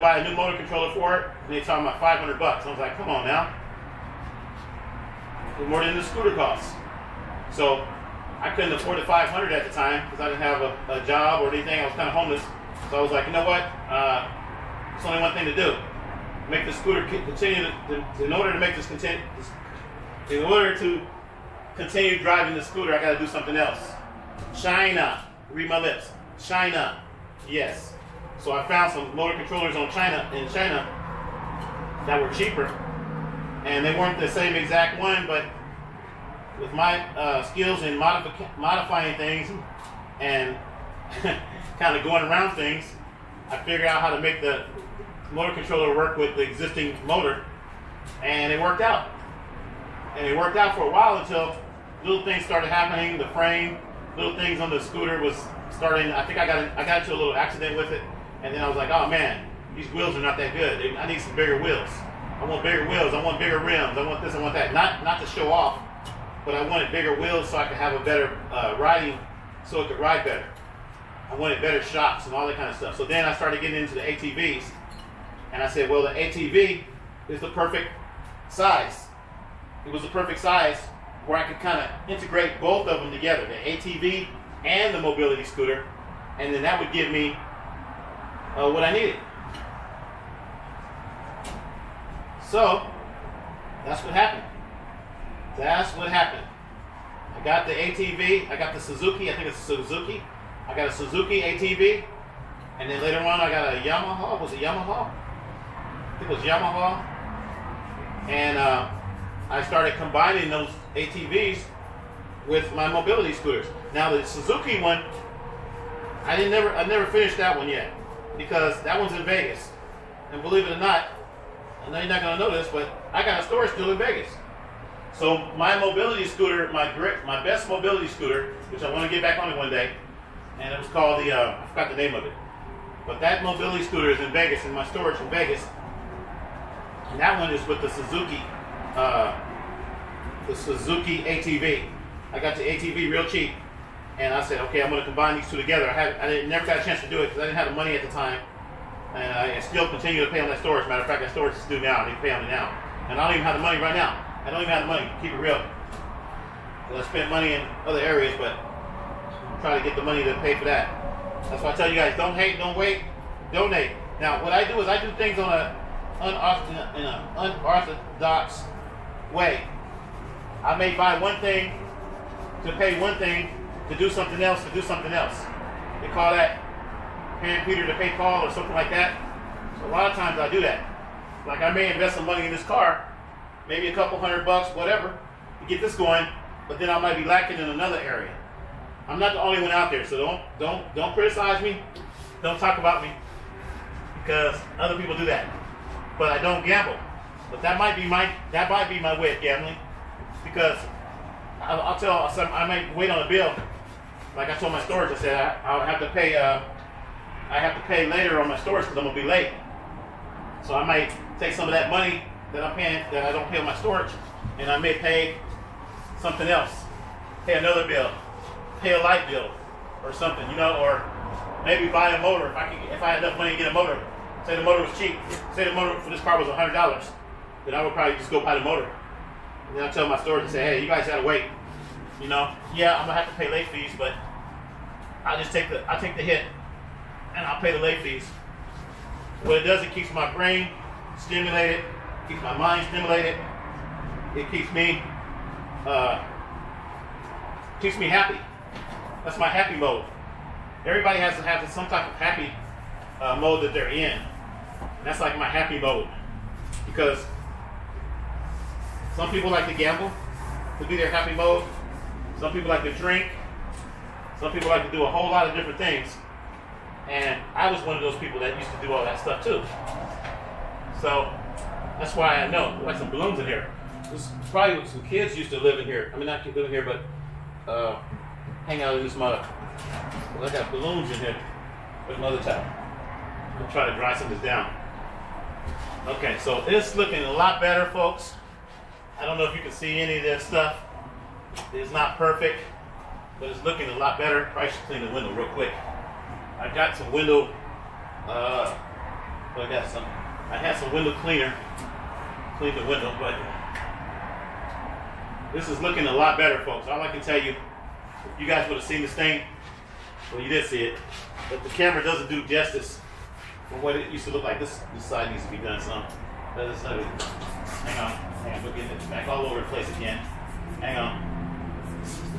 buy a new motor controller for it, and they talking about $500. I was like, come on now. It's more than the scooter costs. So I couldn't afford the $500 at the time because I didn't have a job or anything. I was kind of homeless. So I was like, you know what? There's only one thing to do. Make the scooter continue in order to make this continue, in order to continue driving the scooter, I got to do something else. China. Read my lips. China. Yes. So I found some motor controllers in China that were cheaper, and they weren't the same exact one, but with my skills in modifying things and kind of going around things, I figured out how to make the motor controller work with the existing motor, and it worked out. And it worked out for a while until little things started happening. The frame, little things on the scooter was starting. I think I got into a little accident with it. And then I was like, oh man, these wheels are not that good. I need some bigger wheels. I want bigger wheels. I want bigger rims. I want this. I want that. Not to show off, but I wanted bigger wheels so I could have a better riding, so it could ride better. I wanted better shocks and all that kind of stuff. So then I started getting into the ATVs, and I said, well, the ATV is the perfect size. It was the perfect size where I could kind of integrate both of them together, the ATV and the mobility scooter, and then that would give me what I needed. So that's what happened. That's what happened. I got the ATV. I got the Suzuki. I think it's a Suzuki. I got a Suzuki ATV, and then later on I got a Yamaha. Was it Yamaha? I think it was Yamaha. And I started combining those ATVs with my mobility scooters. Now the Suzuki one, I never finished that one yet, because that one's in Vegas. And believe it or not, I know you're not going to know this, but I got a storage still in Vegas. So my mobility scooter, my best mobility scooter, which I want to get back on it one day, and it was called the, I forgot the name of it. But that mobility scooter is in Vegas, in my storage in Vegas. And that one is with the Suzuki ATV. I got the ATV real cheap. And I said, okay, I'm going to combine these two together. I never got a chance to do it because I didn't have the money at the time. And I still continue to pay on that storage. Matter of fact, that storage is due now. I need to pay on it now. And I don't even have the money right now. I don't even have the money. Keep it real. I spent money in other areas, but I'm trying to get the money to pay for that. That's why I tell you guys, don't hate, don't wait, donate. Now, what I do is I do things on an unorthodox way. I may buy one thing to pay one thing to do something else, to do something else. They call that paying Peter to pay Paul or something like that. So a lot of times I do that. Like I may invest some money in this car, maybe a couple $100, whatever, to get this going, but then I might be lacking in another area. I'm not the only one out there, so don't criticize me. Don't talk about me, because other people do that. But I don't gamble. But that might be my way of gambling, because I'll tell I might wait on a bill. Like I told my storage, I said I'll have to pay. I have to pay later on my storage because I'm gonna be late. So I might take some of that money that I'm paying, that I don't pay on my storage, and I may pay something else, pay another bill, pay a light bill or something, or maybe buy a motor if I had enough money to get a motor. Say the motor was cheap. Say the motor for this car was $100, then I would probably just go buy the motor. And then I tell my storage and say, hey, you guys gotta wait. Yeah, I'm gonna have to pay late fees, but I'll take the hit and I'll pay the late fees. What it does, it keeps my brain stimulated, keeps my mind stimulated. It keeps me happy. That's my happy mode. Everybody has to have some type of happy mode that they're in. And that's like my happy mode, because some people like to gamble to be their happy mode. Some people like to drink. Some people like to do a whole lot of different things. And I was one of those people that used to do all that stuff too. So that's why I know. Like some balloons in here. This probably some kids used to live in here. I mean, not live in here, but hang out in this mud. Well, I got balloons in here. With another towel. I'm gonna try to dry some of this down. Okay, so it's looking a lot better, folks. I don't know if you can see any of this stuff. It's not perfect, but it's looking a lot better. Probably should clean the window real quick. I got some window So I had some window cleaner, clean the window, but this is looking a lot better, folks. All I can tell you, if you guys would have seen this thing, well, you did see it, but the camera doesn't do justice for what it used to look like. This side needs to be done some. Hang on, we're getting it back all over the place again. Hang on.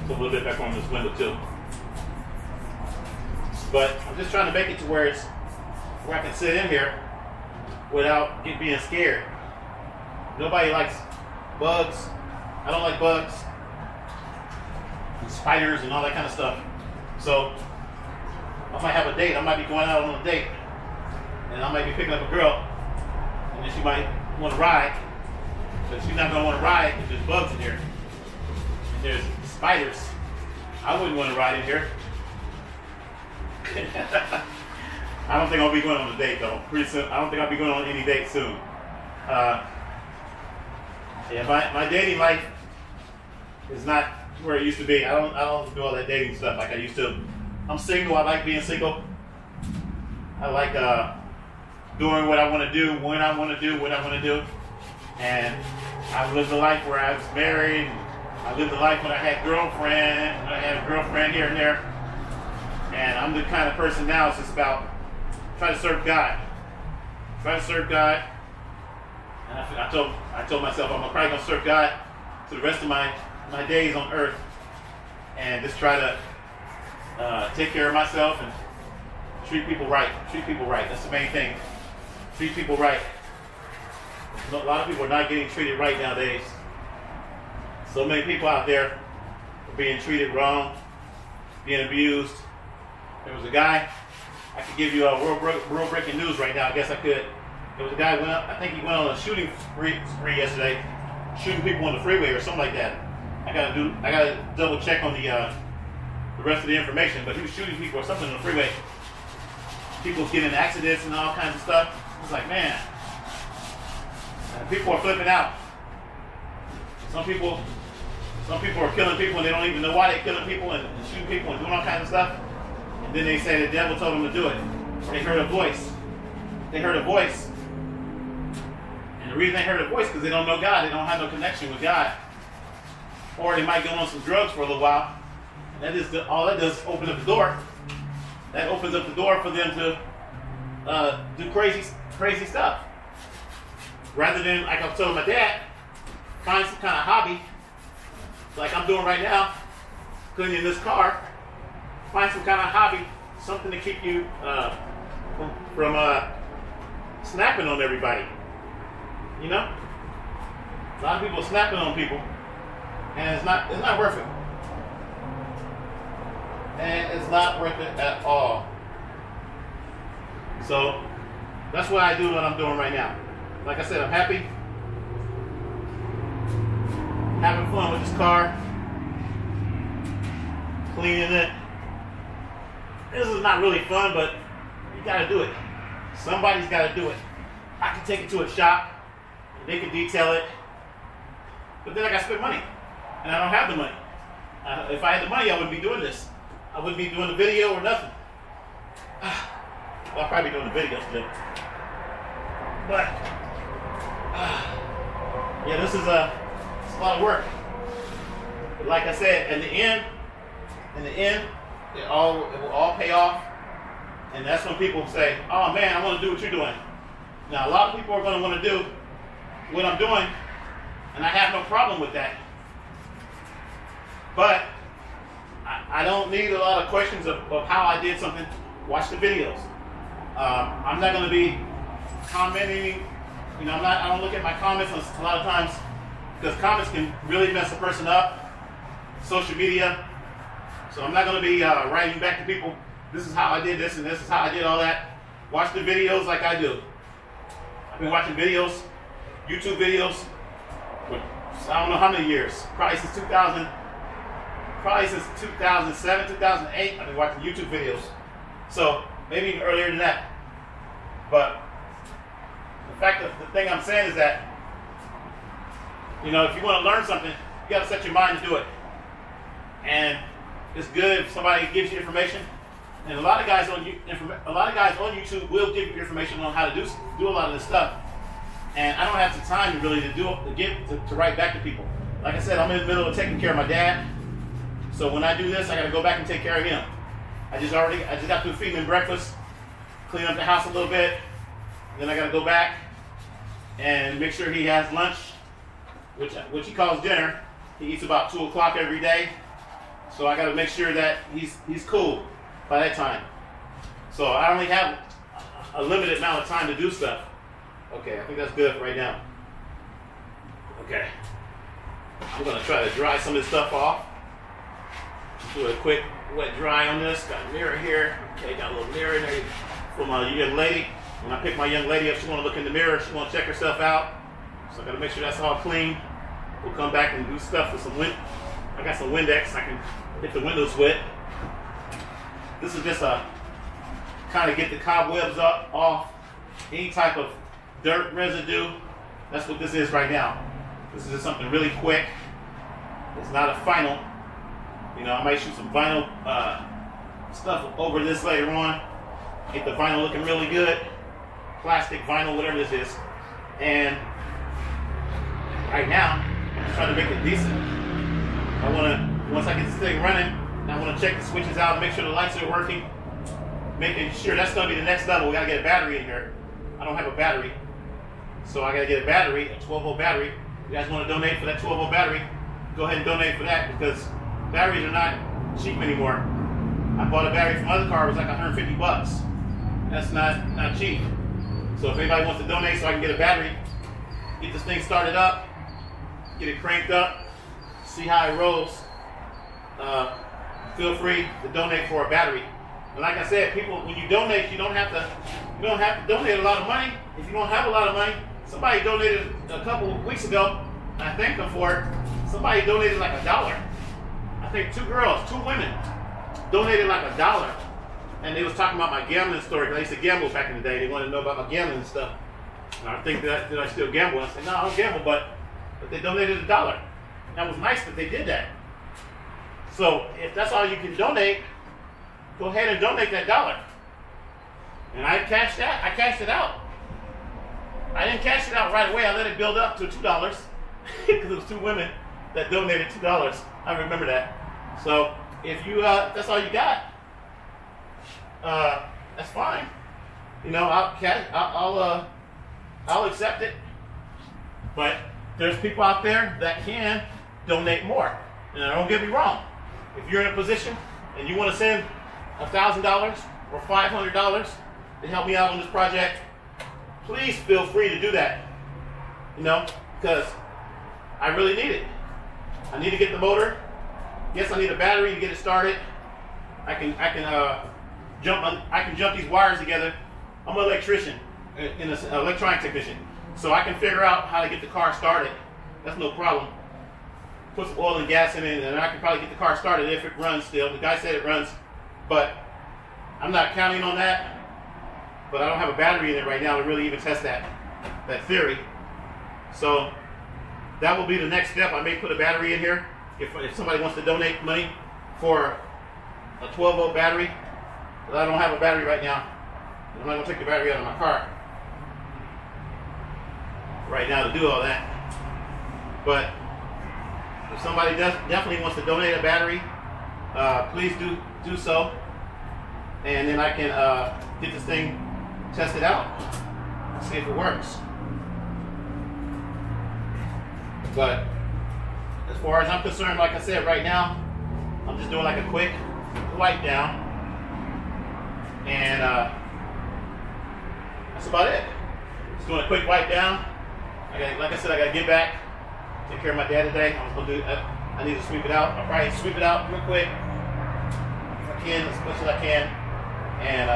Put a little bit back on this window too. But I'm just trying to make it to where I can sit in here without being scared. Nobody likes bugs. I don't like bugs and spiders and all that kind of stuff. So I might have a date. I might be going out on a date, and I might be picking up a girl, and then she might want to ride, but she's not going to want to ride because there's bugs in here. And there's spiders. I wouldn't want to ride in here. I don't think I'll be going on a date though. Pretty soon. I don't think I'll be going on any date soon. Yeah, my dating life is not where it used to be. I don't do all that dating stuff like I used to. I'm single. I like being single. I like doing what I want to do, when I want to do, what I want to do. And I lived a life where I was married. I lived a life when I had a girlfriend here and there. And I'm the kind of person now, it's just about trying to serve God. Try to serve God. And I told myself I'm probably going to serve God to the rest of my days on earth, and just try to take care of myself and treat people right. Treat people right. That's the main thing. Treat people right. A lot of people are not getting treated right nowadays. So many people out there are being treated wrong, being abused. There was a guy, I could give you a world breaking news right now. I guess I could. There was a guy went up. I think he went on a shooting spree yesterday, shooting people on the freeway or something like that. I gotta double check on the rest of the information. But he was shooting people or something on the freeway. People getting in accidents and all kinds of stuff. It's like, man, people are flipping out. Some people are killing people and they don't even know why they're killing people and shooting people and doing all kinds of stuff. And then they say the devil told them to do it. They heard a voice. They heard a voice. And the reason they heard a voice is because they don't know God. They don't have no connection with God. Or they might go on some drugs for a little while. And all that does is open up the door. That opens up the door for them to do crazy stuff. Rather than, like I was telling my dad, find some kind of hobby, like I'm doing right now, cleaning this car. Find some kind of hobby, something to keep you from snapping on everybody. You know, a lot of people are snapping on people, and it's not worth it. And it's not worth it at all. So that's why I do what I'm doing right now. Like I said, I'm happy, having fun with this car, cleaning it. This is not really fun, but you gotta do it. Somebody's gotta do it. I can take it to a shop, and they can detail it, but then I gotta spend money, and I don't have the money. If I had the money, I wouldn't be doing this. I wouldn't be doing the video or nothing. Well, I'll probably be doing the video today. But, yeah, this is a lot of work. But like I said, in the end, it will all pay off. And that's when people say, oh man, I want to do what you're doing. Now, a lot of people are going to want to do what I'm doing, and I have no problem with that. But I don't need a lot of questions of how I did something. Watch the videos. I'm not going to be commenting. You know, I don't look at my comments a lot of times because comments can really mess a person up. Social media. So I'm not going to be writing back to people, this is how I did this and this is how I did all that. Watch the videos like I do. I've been watching videos, YouTube videos, for I don't know how many years. Probably since 2007, 2008, I've been watching YouTube videos. So maybe even earlier than that. But the thing I'm saying is that, you know, if you want to learn something, you got to set your mind to do it. And it's good if somebody gives you information And a lot of guys on YouTube will give you information on how to do a lot of this stuff. And I don't have the time to really to write back to people. Like I said, I'm in the middle of taking care of my dad. So when I do this, I got to go back and take care of him. I just got through feeding him breakfast, clean up the house a little bit. Then I got to go back and make sure he has lunch, which he calls dinner. He eats about 2 o'clock every day. So I got to make sure that he's cool by that time. So I only have a limited amount of time to do stuff. Okay, I think that's good right now. Okay. I'm going to try to dry some of this stuff off. Do a quick wet dry on this. Got a mirror here. Okay, got a little mirror in there for my young lady. When I pick my young lady up, she want to look in the mirror. She want to check herself out. So I got to make sure that's all clean. We'll come back and do stuff with some wind. I got some Windex. I can get the windows wet. This is just a kind of get the cobwebs off, any type of dirt residue. That's what this is right now. This is just something really quick. It's not a final. You know, I might shoot some vinyl stuff over this later on. Get the vinyl looking really good. Plastic, vinyl, whatever this is. And right now, I'm just trying to make it decent. Once I get this thing running, I want to check the switches out and make sure the lights are working. Making sure that's going to be the next level. We got to get a battery in here. I don't have a battery. So I got to get a battery, a 12-volt battery. You guys want to donate for that 12-volt battery? Go ahead and donate for that because batteries are not cheap anymore. I bought a battery from other car, it was like 150 bucks. That's not cheap. So if anybody wants to donate so I can get a battery, get this thing started up, get it cranked up, see how it rolls, feel free to donate for a battery. And like I said, people, when you donate, you don't have to donate a lot of money. If you don't have a lot of money, somebody donated a couple of weeks ago, and I thanked them for it. Somebody donated like $1. I think 2 women donated like $1. And they was talking about my gambling story, because I used to gamble back in the day. They wanted to know about my gambling and stuff. And I think that I still gamble. I said, no, I don't gamble, but they donated $1. That was nice that they did that. So if that's all you can donate, go ahead and donate that $1. And I cashed it out. I didn't cash it out right away. I let it build up to $2 because it was 2 women that donated $2. I remember that. So if you that's all you got, that's fine. You know, I'll accept it. But there's people out there that can donate more. And don't get me wrong. If you're in a position and you want to send $1,000 or $500 to help me out on this project, please feel free to do that. You know, because I really need it. I need to get the motor. Yes, I need a battery to get it started. I can jump these wires together. I'm an electrician and an electronic technician, so I can figure out how to get the car started. That's no problem. Put some oil and gas in it, and I can probably get the car started if it runs still. The guy said it runs, but I'm not counting on that. But I don't have a battery in it right now to really even test that theory. So that will be the next step. I may put a battery in here if somebody wants to donate money for a 12-volt battery. But I don't have a battery right now. I'm not going to take the battery out of my car right now to do all that. But if somebody definitely wants to donate a battery, please do so. And then I can get this thing tested out, see if it works. But as far as I'm concerned, like I said, right now, I'm just doing like a quick wipe down. And that's about it. Just doing a quick wipe down. Like I said, I got to get back, take care of my dad today. I need to sweep it out. I'll probably sweep it out real quick if I can, as much as I can. And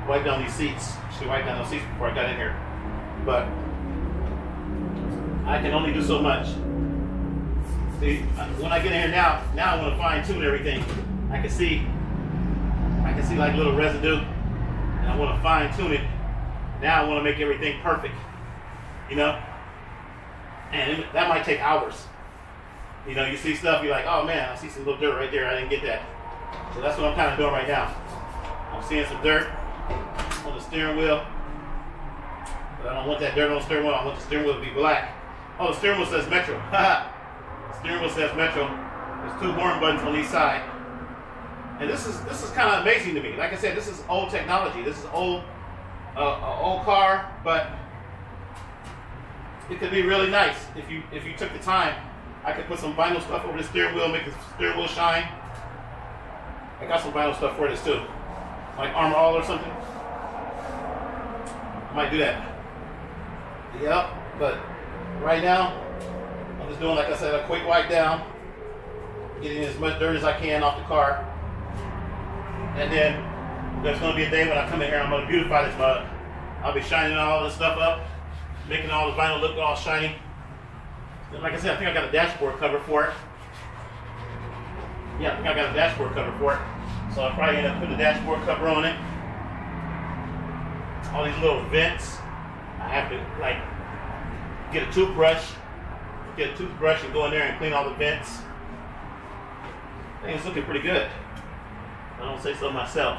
wipe down these seats. Should wipe down those seats before I got in here. But I can only do so much. See, when I get in here now I want to fine tune everything. I can see like little residue, and I want to fine tune it. Now I want to make everything perfect. You know? And that might take hours. You know, you see stuff, you're like, oh man, I see some little dirt right there. I didn't get that. So that's what I'm kind of doing right now. I'm seeing some dirt on the steering wheel. But I don't want that dirt on the steering wheel. I want the steering wheel to be black. Oh, the steering wheel says Metro. The steering wheel says Metro. There's 2 horn buttons on each side. And this is kind of amazing to me. Like I said, this is old technology. This is old car, but it could be really nice if you took the time. I could put some vinyl stuff over the steering wheel, make the steering wheel shine. I got some vinyl stuff for this too, like Armor All or something. I might do that. Yep, but right now I'm just doing, like I said, a quick wipe down, getting as much dirt as I can off the car, and then there's going to be a day when I come in here, I'm going to beautify this mug. I'll be shining all this stuff up, making all the vinyl look all shiny. And like I said, I think I got a dashboard cover for it. Yeah, I think I got a dashboard cover for it. So I'll probably end up putting a dashboard cover on it. All these little vents. I have to like get a toothbrush and go in there and clean all the vents. I think it's looking pretty good. I don't say so myself.